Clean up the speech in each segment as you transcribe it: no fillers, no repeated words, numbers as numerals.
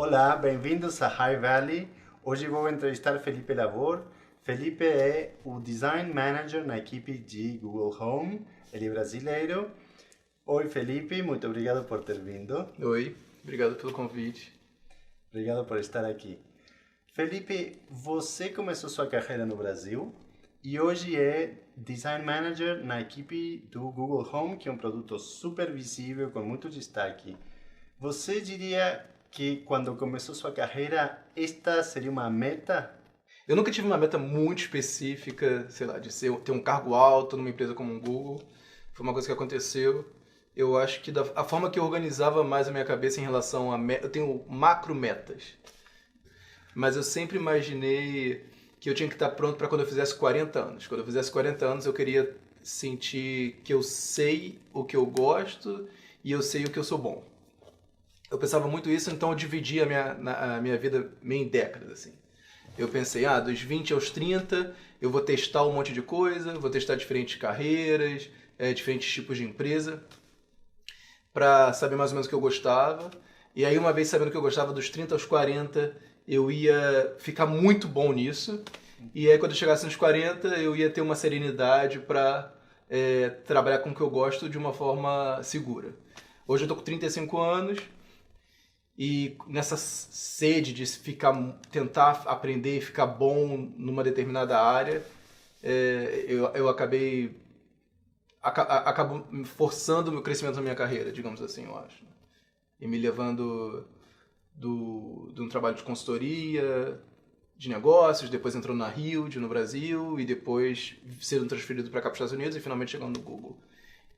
Olá, bem-vindos a High Valley. Hoje vou entrevistar Felipe Labor. Felipe é o Design Manager na equipe de Google Home. Ele é brasileiro. Oi, Felipe, muito obrigado por ter vindo. Oi, obrigado pelo convite. Obrigado por estar aqui. Felipe, você começou sua carreira no Brasil e hoje é Design Manager na equipe do Google Home, que é um produto super visível, com muito destaque. Você diria que quando começou sua carreira, esta seria uma meta? Eu nunca tive uma meta muito específica, sei lá, de ter um cargo alto numa empresa como o Google. Foi uma coisa que aconteceu. Eu acho que a forma que eu organizava mais a minha cabeça em relação a eu tenho macro metas. Mas eu sempre imaginei que eu tinha que estar pronto para quando eu fizesse 40 anos. Quando eu fizesse 40 anos, eu queria sentir que eu sei o que eu gosto e eu sei o que eu sou bom. Eu pensava muito isso, então eu dividi a minha vida meio em décadas, assim. Eu pensei, dos 20 aos 30, eu vou testar um monte de coisa, vou testar diferentes carreiras, diferentes tipos de empresa, para saber mais ou menos o que eu gostava. E aí, uma vez sabendo o que eu gostava, dos 30 aos 40, eu ia ficar muito bom nisso. E aí, quando eu chegasse nos 40, eu ia ter uma serenidade para trabalhar com o que eu gosto de uma forma segura. Hoje eu tô com 35 anos, e nessa sede de tentar aprender e ficar bom numa determinada área, eu acabo forçando o meu crescimento na minha carreira, digamos assim, eu acho. E me levando de um trabalho de consultoria, de negócios, depois entrando na Hilde, no Brasil, e depois sendo transferido para cá para os Estados Unidos e finalmente chegando no Google.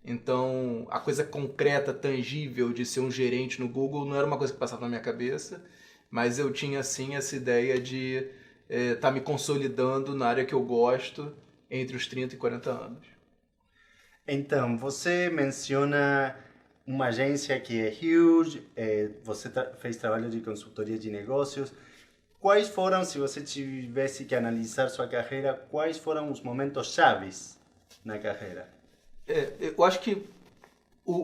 Então, a coisa concreta, tangível de ser um gerente no Google não era uma coisa que passava na minha cabeça, mas eu tinha, sim, essa ideia de estar me consolidando na área que eu gosto entre os 30 e 40 anos. Então, você menciona uma agência que é huge, você fez trabalho de consultoria de negócios. Quais foram, se você tivesse que analisar sua carreira, quais foram os momentos chaves na carreira? Eu acho que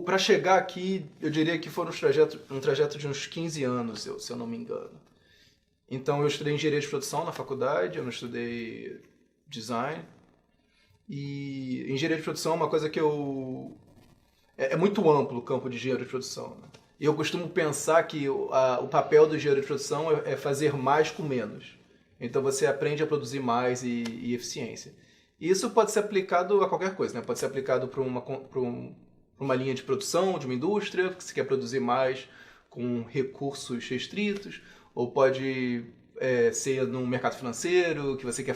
para chegar aqui, eu diria que foi um trajeto de uns 15 anos, se eu não me engano. Então, eu estudei engenharia de produção na faculdade, eu não estudei design. E engenharia de produção é uma coisa que é muito amplo o campo de engenharia de produção, né? E eu costumo pensar que o papel do engenheiro de produção é fazer mais com menos. Então, você aprende a produzir mais e eficiência. E isso pode ser aplicado a qualquer coisa, né? Pode ser aplicado para uma linha de produção de uma indústria, que você quer produzir mais com recursos restritos, ou pode ser no mercado financeiro, que você quer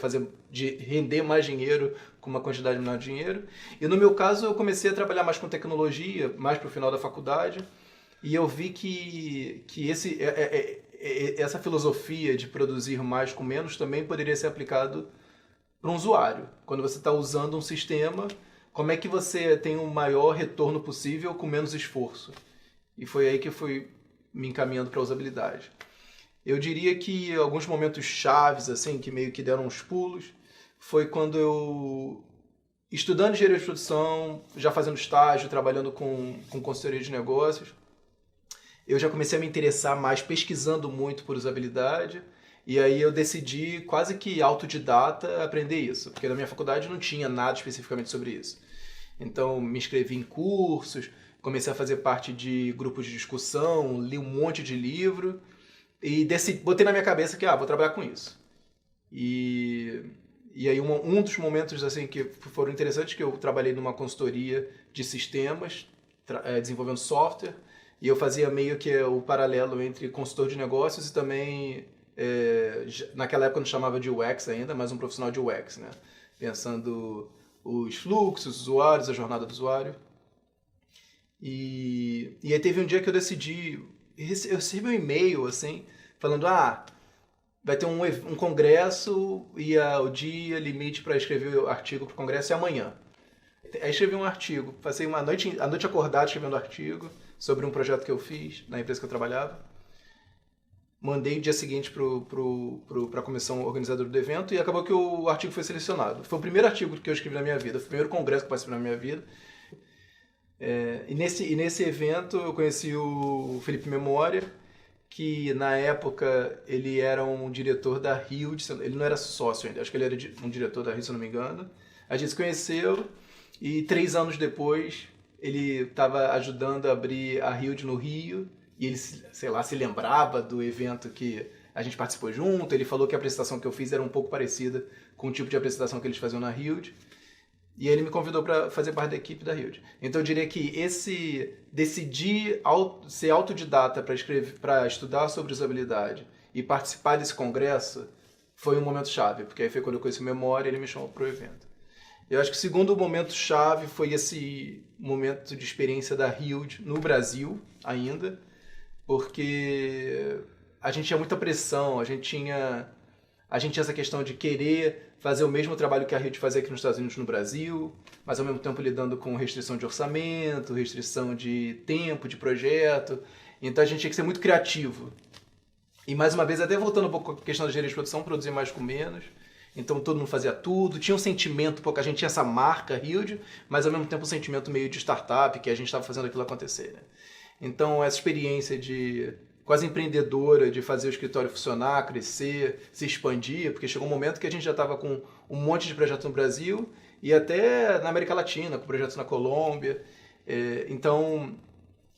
render mais dinheiro com uma quantidade menor de dinheiro. E no meu caso, eu comecei a trabalhar mais com tecnologia, mais para o final da faculdade, e eu vi que essa filosofia de produzir mais com menos também poderia ser aplicado para um usuário. Quando você está usando um sistema, como é que você tem o maior retorno possível com menos esforço? E foi aí que eu fui me encaminhando para a usabilidade. Eu diria que alguns momentos chaves, assim, que meio que deram uns pulos, foi quando eu, estudando engenharia de produção, já fazendo estágio, trabalhando com consultoria de negócios, eu já comecei a me interessar mais, pesquisando muito por usabilidade. E aí eu decidi, quase que autodidata, aprender isso, porque na minha faculdade não tinha nada especificamente sobre isso. Então me inscrevi em cursos, comecei a fazer parte de grupos de discussão, li um monte de livro e botei na minha cabeça que vou trabalhar com isso. E aí um dos momentos assim, que foram interessantes, que eu trabalhei numa consultoria de sistemas, desenvolvendo software, e eu fazia meio que o paralelo entre consultor de negócios e também... naquela época não chamava de UX ainda, mas um profissional de UX, né? Pensando os fluxos, os usuários, a jornada do usuário. E aí teve um dia que eu decidi, eu recebi um e-mail assim, falando, vai ter um congresso e o dia limite para escrever o artigo para o congresso é amanhã. Aí escrevi um artigo, passei a noite acordada escrevendo artigo sobre um projeto que eu fiz na empresa que eu trabalhava. Mandei no dia seguinte para a comissão organizadora do evento e acabou que o artigo foi selecionado. Foi o primeiro artigo que eu escrevi na minha vida, foi o primeiro congresso que eu participei na minha vida. E nesse evento eu conheci o Felipe Memória, que na época ele era um diretor da Hild, ele não era sócio ainda, acho que ele era um diretor da Hild, se eu não me engano. A gente se conheceu e 3 anos depois ele estava ajudando a abrir a Hild no Rio e ele, sei lá, se lembrava do evento que a gente participou junto. Ele falou que a apresentação que eu fiz era um pouco parecida com o tipo de apresentação que eles faziam na Hild. E ele me convidou para fazer parte da equipe da Hild. Então eu diria que esse decidir ser autodidata para estudar sobre usabilidade e participar desse congresso foi um momento chave, porque aí foi quando eu conheci o Memória e ele me chamou para o evento. Eu acho que o segundo momento chave foi esse momento de experiência da Hild no Brasil ainda, porque a gente tinha muita pressão, a gente tinha essa questão de querer fazer o mesmo trabalho que a Hild fazia aqui nos Estados Unidos no Brasil, mas ao mesmo tempo lidando com restrição de orçamento, restrição de tempo, de projeto. Então a gente tinha que ser muito criativo. E mais uma vez, até voltando um pouco à questão da engenharia de produção, produzir mais com menos. Então todo mundo fazia tudo, tinha um sentimento, porque a gente tinha essa marca Hild, mas ao mesmo tempo um sentimento meio de startup, que a gente estava fazendo aquilo acontecer. Né? Então essa experiência de quase empreendedora, de fazer o escritório funcionar, crescer, se expandir, porque chegou um momento que a gente já estava com um monte de projetos no Brasil e até na América Latina, com projetos na Colômbia. Então,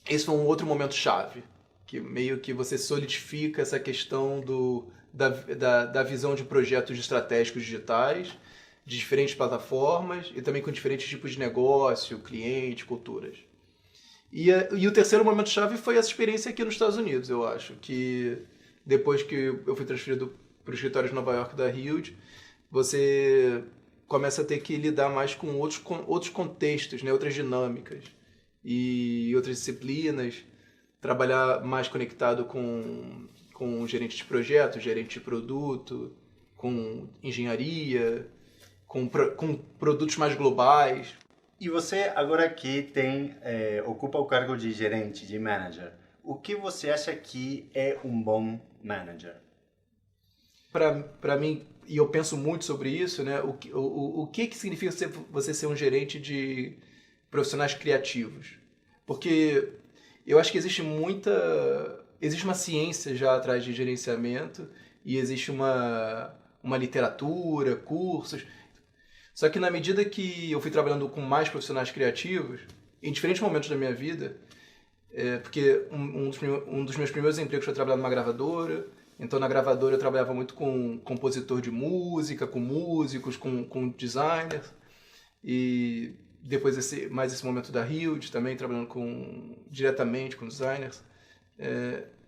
esse foi um outro momento chave, que meio que você solidifica essa questão da visão de projetos estratégicos digitais, de diferentes plataformas e também com diferentes tipos de negócio, cliente, culturas. E o terceiro momento-chave foi essa experiência aqui nos Estados Unidos, eu acho. Que depois que eu fui transferido para o escritório de Nova York da Hild, você começa a ter que lidar mais com outros contextos, né? Outras dinâmicas e outras disciplinas. Trabalhar mais conectado com gerente de projeto, gerente de produto, com engenharia, com produtos mais globais. E você agora que ocupa o cargo de gerente, de manager, o que você acha que é um bom manager? Para mim, e eu penso muito sobre isso, né? O que significa você ser um gerente de profissionais criativos? Porque eu acho que existe uma ciência já atrás de gerenciamento e existe uma literatura, cursos. Só que na medida que eu fui trabalhando com mais profissionais criativos, em diferentes momentos da minha vida, porque um dos meus primeiros empregos foi trabalhar numa gravadora, então na gravadora eu trabalhava muito com compositor de música, com músicos, com designers, e depois esse momento da Hild também, trabalhando diretamente com designers,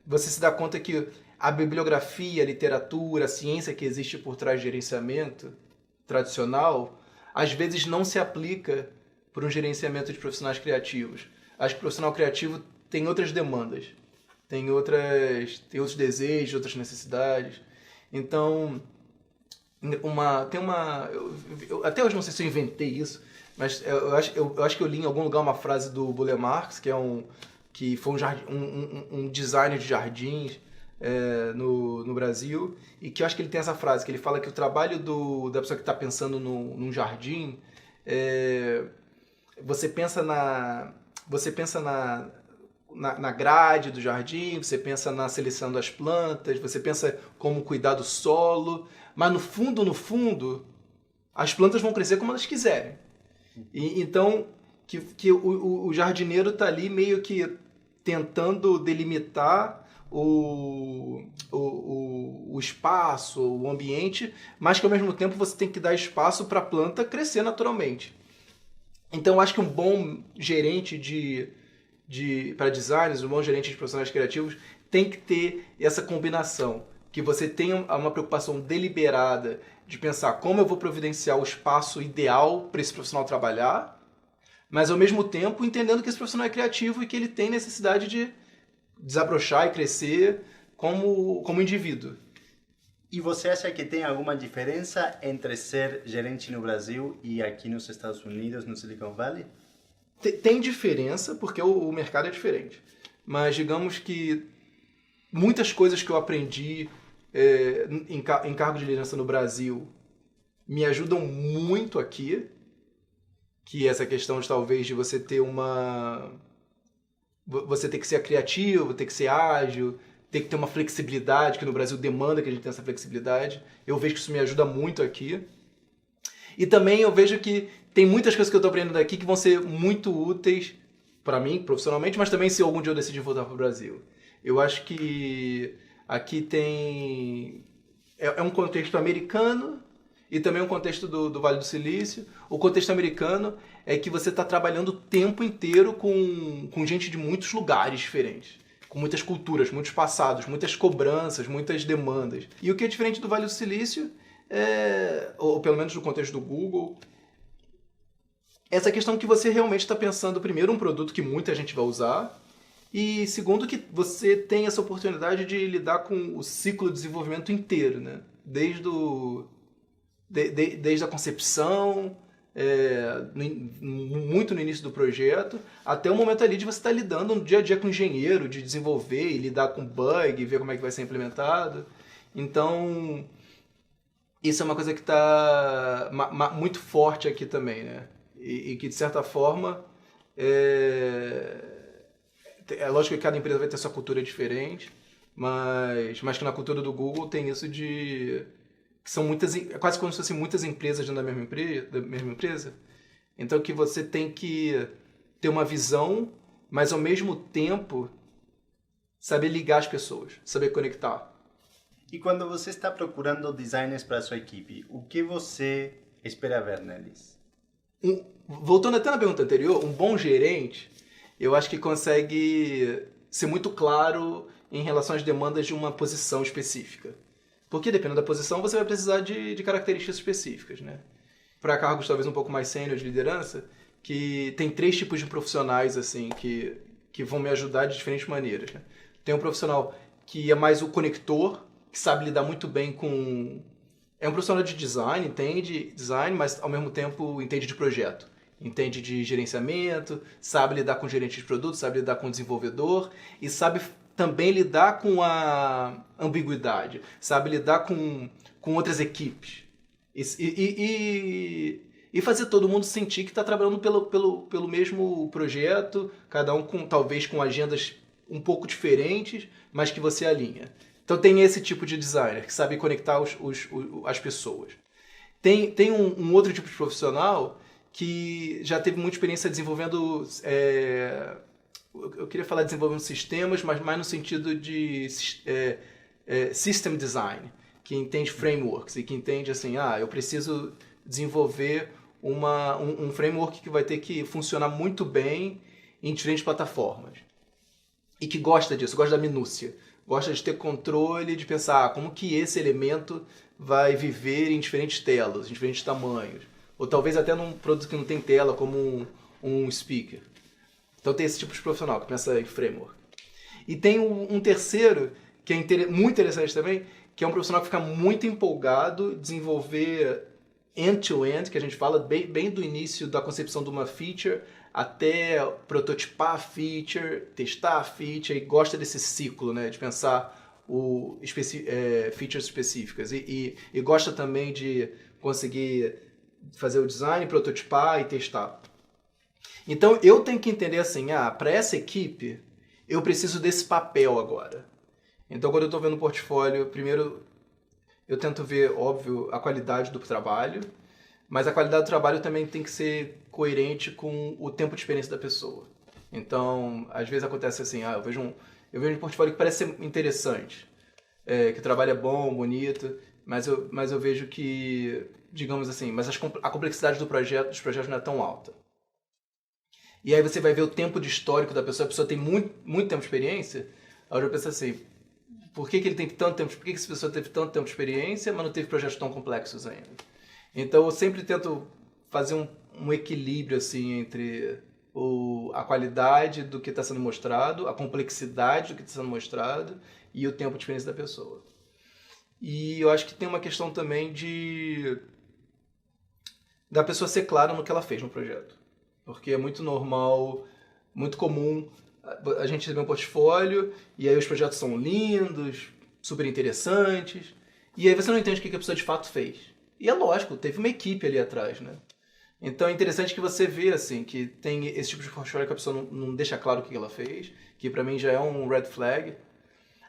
você se dá conta que a bibliografia, a literatura, a ciência que existe por trás de gerenciamento tradicional, às vezes não se aplica para um gerenciamento de profissionais criativos. Acho que o profissional criativo tem outras demandas, tem outros desejos, outras necessidades. Então, até hoje não sei se eu inventei isso, mas eu acho que eu li em algum lugar uma frase do Burle Marx, que foi um designer de jardins no Brasil, e que eu acho que ele tem essa frase, que ele fala que o trabalho da pessoa que está pensando num jardim, você pensa na grade do jardim, você pensa na seleção das plantas, você pensa como cuidar do solo, mas no fundo, as plantas vão crescer como elas quiserem. E, então, que o jardineiro está ali meio que tentando delimitar o espaço, o ambiente, mas que ao mesmo tempo você tem que dar espaço para a planta crescer naturalmente. Então eu acho que um bom gerente para designers, um bom gerente de profissionais criativos tem que ter essa combinação, que você tenha uma preocupação deliberada de pensar como eu vou providenciar o espaço ideal para esse profissional trabalhar, mas ao mesmo tempo entendendo que esse profissional é criativo e que ele tem necessidade de desabrochar e crescer como indivíduo. E você acha que tem alguma diferença entre ser gerente no Brasil e aqui nos Estados Unidos, no Silicon Valley? Tem diferença, porque o mercado é diferente. Mas digamos que muitas coisas que eu aprendi em cargo de liderança no Brasil me ajudam muito aqui, que é essa questão de talvez de você ter que ser criativo, ter que ser ágil, ter que ter uma flexibilidade, que no Brasil demanda que a gente tenha essa flexibilidade. Eu vejo que isso me ajuda muito aqui. E também eu vejo que tem muitas coisas que eu estou aprendendo aqui que vão ser muito úteis para mim, profissionalmente, mas também se algum dia eu decidir voltar para o Brasil. Eu acho que aqui tem... É um contexto americano e também um contexto do Vale do Silício. O contexto americano é que você está trabalhando o tempo inteiro com gente de muitos lugares diferentes, com muitas culturas, muitos passados, muitas cobranças, muitas demandas. E o que é diferente do Vale do Silício, ou pelo menos no contexto do Google, essa questão que você realmente está pensando, primeiro, um produto que muita gente vai usar, e segundo, que você tem essa oportunidade de lidar com o ciclo de desenvolvimento inteiro, né? Desde a concepção, muito no início do projeto, até o momento ali de você estar lidando no dia a dia com o engenheiro, de desenvolver e lidar com bug, ver como é que vai ser implementado. Então, isso é uma coisa que está muito forte aqui também, né? E que, de certa forma, é lógico que cada empresa vai ter sua cultura diferente, mas que na cultura do Google tem isso de... que são muitas, é quase como se fossem muitas empresas dentro da mesma empresa. Então que você tem que ter uma visão, mas ao mesmo tempo saber ligar as pessoas, saber conectar. E quando você está procurando designers para a sua equipe, o que você espera ver neles? Voltando até na pergunta anterior, um bom gerente, eu acho que consegue ser muito claro em relação às demandas de uma posição específica. Porque, dependendo da posição, você vai precisar de características específicas, né? Para cargos talvez um pouco mais sênior de liderança, que tem 3 tipos de profissionais assim que vão me ajudar de diferentes maneiras, né? Tem um profissional que é mais o conector, que sabe lidar muito bem com... É um profissional de design, entende design, mas ao mesmo tempo entende de projeto. Entende de gerenciamento, sabe lidar com gerente de produto, sabe lidar com desenvolvedor e sabe também lidar com a ambiguidade, sabe lidar com outras equipes. E fazer todo mundo sentir que está trabalhando pelo mesmo projeto, cada um talvez com agendas um pouco diferentes, mas que você alinha. Então tem esse tipo de designer que sabe conectar as pessoas. Tem um outro tipo de profissional que já teve muita experiência desenvolvendo... eu queria falar desenvolvendo sistemas, mas mais no sentido de system design, que entende frameworks e que entende assim, eu preciso desenvolver um framework que vai ter que funcionar muito bem em diferentes plataformas. E que gosta disso, gosta da minúcia, gosta de ter controle, de pensar como que esse elemento vai viver em diferentes telas, em diferentes tamanhos. Ou talvez até num produto que não tem tela, como um speaker. Então tem esse tipo de profissional que pensa em framework. E tem um terceiro, que é muito interessante também, que é um profissional que fica muito empolgado em desenvolver end-to-end, que a gente fala bem do início da concepção de uma feature, até prototipar a feature, testar a feature, e gosta desse ciclo, né, de pensar features específicas. E gosta também de conseguir fazer o design, prototipar e testar. Então eu tenho que entender assim, para essa equipe eu preciso desse papel agora. Então quando eu estou vendo o portfólio, primeiro eu tento ver, óbvio, a qualidade do trabalho, mas a qualidade do trabalho também tem que ser coerente com o tempo de experiência da pessoa. Então, às vezes acontece assim, eu vejo um portfólio que parece ser interessante, que o trabalho é bom, bonito, mas eu vejo que, digamos assim, mas a complexidade dos projetos não é tão alta. E aí você vai ver o tempo de histórico da pessoa, a pessoa tem muito tempo de experiência, aí eu penso assim, por que ele tem tanto tempo, por que essa pessoa teve tanto tempo de experiência, mas não teve projetos tão complexos ainda? Então eu sempre tento fazer um equilíbrio assim, entre a qualidade do que está sendo mostrado, a complexidade do que está sendo mostrado e o tempo de experiência da pessoa. E eu acho que tem uma questão também da pessoa ser clara no que ela fez no projeto. Porque é muito normal, muito comum a gente receber um portfólio e aí os projetos são lindos, super interessantes, e aí você não entende o que a pessoa de fato fez. E é lógico, teve uma equipe ali atrás, né? Então é interessante que você vê assim, que tem esse tipo de portfólio que a pessoa não deixa claro o que ela fez, que pra mim já é um red flag.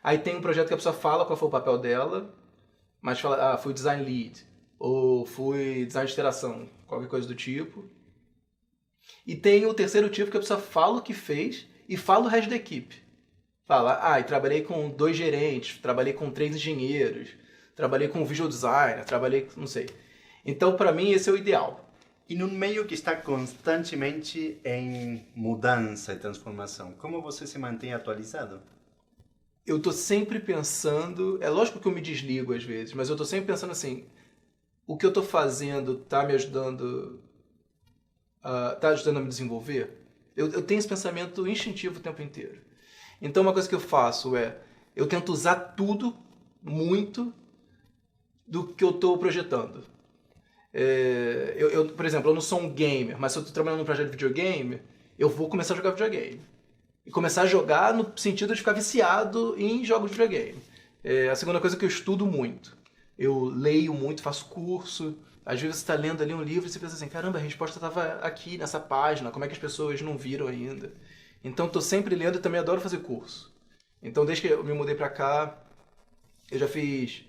Aí tem um projeto que a pessoa fala qual foi o papel dela, mas fala, fui design lead, ou fui design de interação, qualquer coisa do tipo. E tem o terceiro tipo que a pessoa fala o que fez e fala o resto da equipe. Fala, e trabalhei com 2 gerentes, trabalhei com 3 engenheiros, trabalhei com visual designer, trabalhei com, não sei. Então, para mim, esse é o ideal. E num meio que está constantemente em mudança e transformação, como você se mantém atualizado? Eu tô sempre pensando, é lógico que eu me desligo às vezes, mas eu tô sempre pensando assim, o que eu tô fazendo tá me ajudando, tá ajudando a me desenvolver? Eu tenho esse pensamento instintivo o tempo inteiro. Então uma coisa que eu faço eu tento usar tudo, muito, do que eu tô projetando. Por exemplo, eu não sou um gamer, mas se eu estou trabalhando num projeto de videogame, eu vou começar a jogar videogame. E começar a jogar no sentido de ficar viciado em jogos de videogame. A segunda coisa é que eu estudo muito. Eu leio muito, faço curso. Às vezes você está lendo ali um livro e você pensa assim, caramba, a resposta estava aqui nessa página, como é que as pessoas não viram ainda? Então estou sempre lendo e também adoro fazer curso. Então desde que eu me mudei para cá, eu já fiz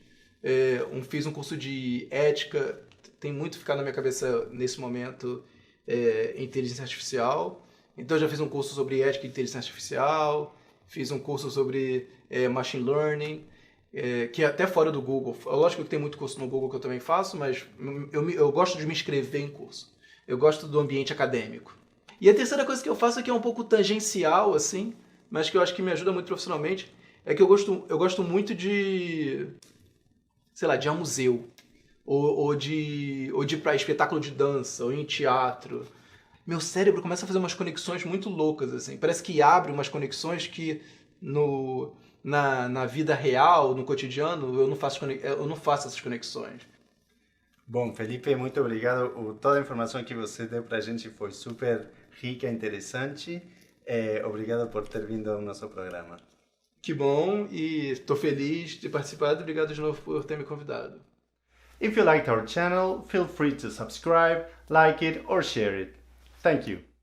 um curso de ética. Tem muito ficado na minha cabeça nesse momento inteligência artificial. Então eu já fiz um curso sobre ética e inteligência artificial, fiz um curso sobre machine learning, que é até fora do Google. Lógico que tem muito curso no Google que eu também faço, mas eu gosto de me inscrever em curso. Eu gosto do ambiente acadêmico. E a terceira coisa que eu faço aqui é um pouco tangencial, assim, mas que eu acho que me ajuda muito profissionalmente, é que eu gosto muito de, sei lá, de ir a museu. Ou de ir para espetáculo de dança, ou em teatro. Meu cérebro começa a fazer umas conexões muito loucas, assim. Parece que abre umas conexões que na vida real, no cotidiano, eu não faço essas conexões. Bom, Felipe, muito obrigado. Toda a informação que você deu para a gente foi super rica e interessante. Obrigado por ter vindo ao nosso programa. Que bom, e estou feliz de participar. Obrigado de novo por ter me convidado. If you liked our channel, feel free to subscribe, like it or share it. Thank you.